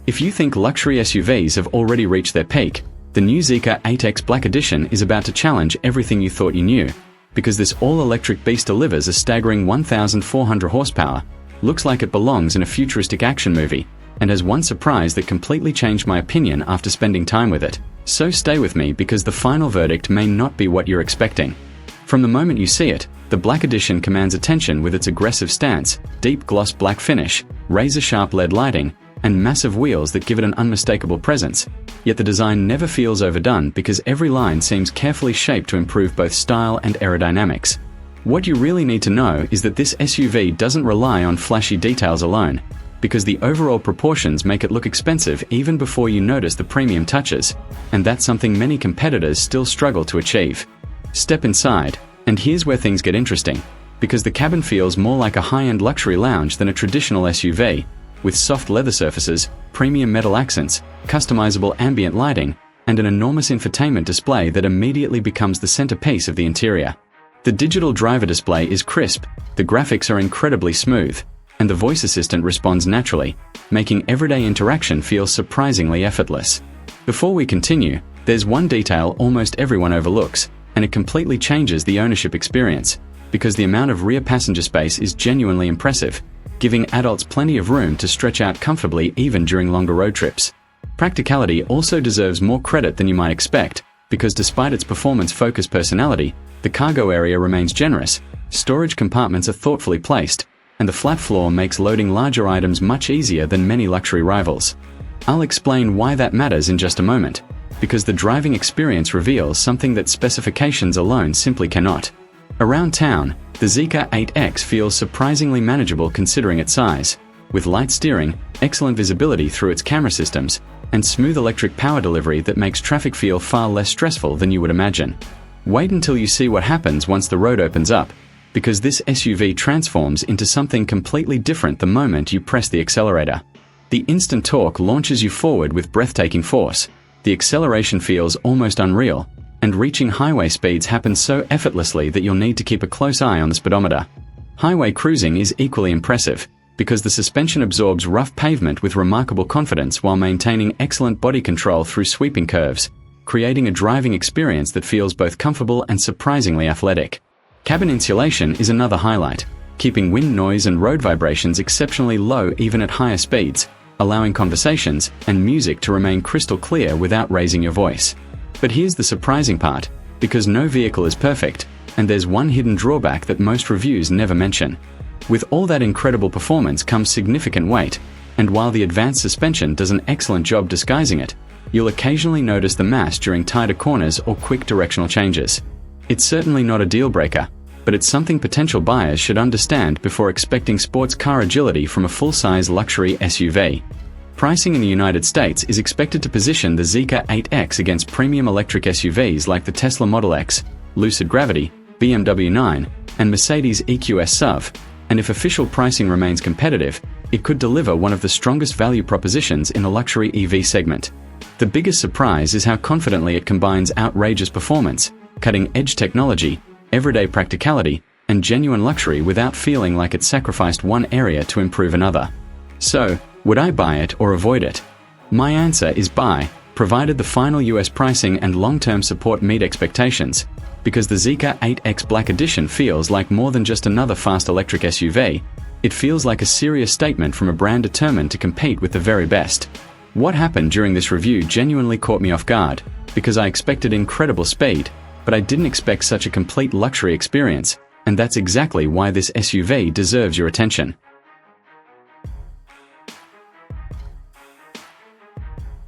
If you think luxury SUVs have already reached their peak, the new ZEEKR 8X Black Edition is about to challenge everything you thought you knew, because this all-electric beast delivers a staggering 1,400 horsepower, looks like it belongs in a futuristic action movie, and has one surprise that completely changed my opinion after spending time with it. So stay with me because the final verdict may not be what you're expecting. From the moment you see it, the Black Edition commands attention with its aggressive stance, deep gloss black finish, razor-sharp LED lighting, and massive wheels that give it an unmistakable presence. Yet the design never feels overdone because every line seems carefully shaped to improve both style and aerodynamics. What you really need to know is that this SUV doesn't rely on flashy details alone, because the overall proportions make it look expensive even before you notice the premium touches, and that's something many competitors still struggle to achieve. Step inside, and here's where things get interesting, because the cabin feels more like a high-end luxury lounge than a traditional SUV, with soft leather surfaces, premium metal accents, customizable ambient lighting, and an enormous infotainment display that immediately becomes the centerpiece of the interior. The digital driver display is crisp, the graphics are incredibly smooth, and the voice assistant responds naturally, making everyday interaction feel surprisingly effortless. Before we continue, there's one detail almost everyone overlooks, and it completely changes the ownership experience, because the amount of rear passenger space is genuinely impressive, giving adults plenty of room to stretch out comfortably even during longer road trips. Practicality also deserves more credit than you might expect, because despite its performance-focused personality, the cargo area remains generous, storage compartments are thoughtfully placed, and the flat floor makes loading larger items much easier than many luxury rivals. I'll explain why that matters in just a moment, because the driving experience reveals something that specifications alone simply cannot. Around town, the ZEEKR 8X feels surprisingly manageable considering its size, with light steering, excellent visibility through its camera systems, and smooth electric power delivery that makes traffic feel far less stressful than you would imagine. Wait until you see what happens once the road opens up, because this SUV transforms into something completely different the moment you press the accelerator. The instant torque launches you forward with breathtaking force, the acceleration feels almost unreal, and reaching highway speeds happens so effortlessly that you'll need to keep a close eye on the speedometer. Highway cruising is equally impressive, because the suspension absorbs rough pavement with remarkable confidence while maintaining excellent body control through sweeping curves, creating a driving experience that feels both comfortable and surprisingly athletic. Cabin insulation is another highlight, keeping wind noise and road vibrations exceptionally low even at higher speeds, allowing conversations and music to remain crystal clear without raising your voice. But here's the surprising part, because no vehicle is perfect, and there's one hidden drawback that most reviews never mention. With all that incredible performance comes significant weight, and while the advanced suspension does an excellent job disguising it, you'll occasionally notice the mass during tighter corners or quick directional changes. It's certainly not a deal breaker, but it's something potential buyers should understand before expecting sports car agility from a full-size luxury SUV. Pricing in the United States is expected to position the ZEEKR 8X against premium electric SUVs like the Tesla Model X, Lucid Gravity, BMW 9, and Mercedes EQS SUV, and if official pricing remains competitive, it could deliver one of the strongest value propositions in the luxury EV segment. The biggest surprise is how confidently it combines outrageous performance, cutting-edge technology, everyday practicality, and genuine luxury without feeling like it sacrificed one area to improve another. So, would I buy it or avoid it? My answer is buy, provided the final US pricing and long-term support meet expectations, because the ZEEKR 8X Black Edition feels like more than just another fast electric SUV. It feels like a serious statement from a brand determined to compete with the very best. What happened during this review genuinely caught me off guard, because I expected incredible speed, but I didn't expect such a complete luxury experience, and that's exactly why this SUV deserves your attention.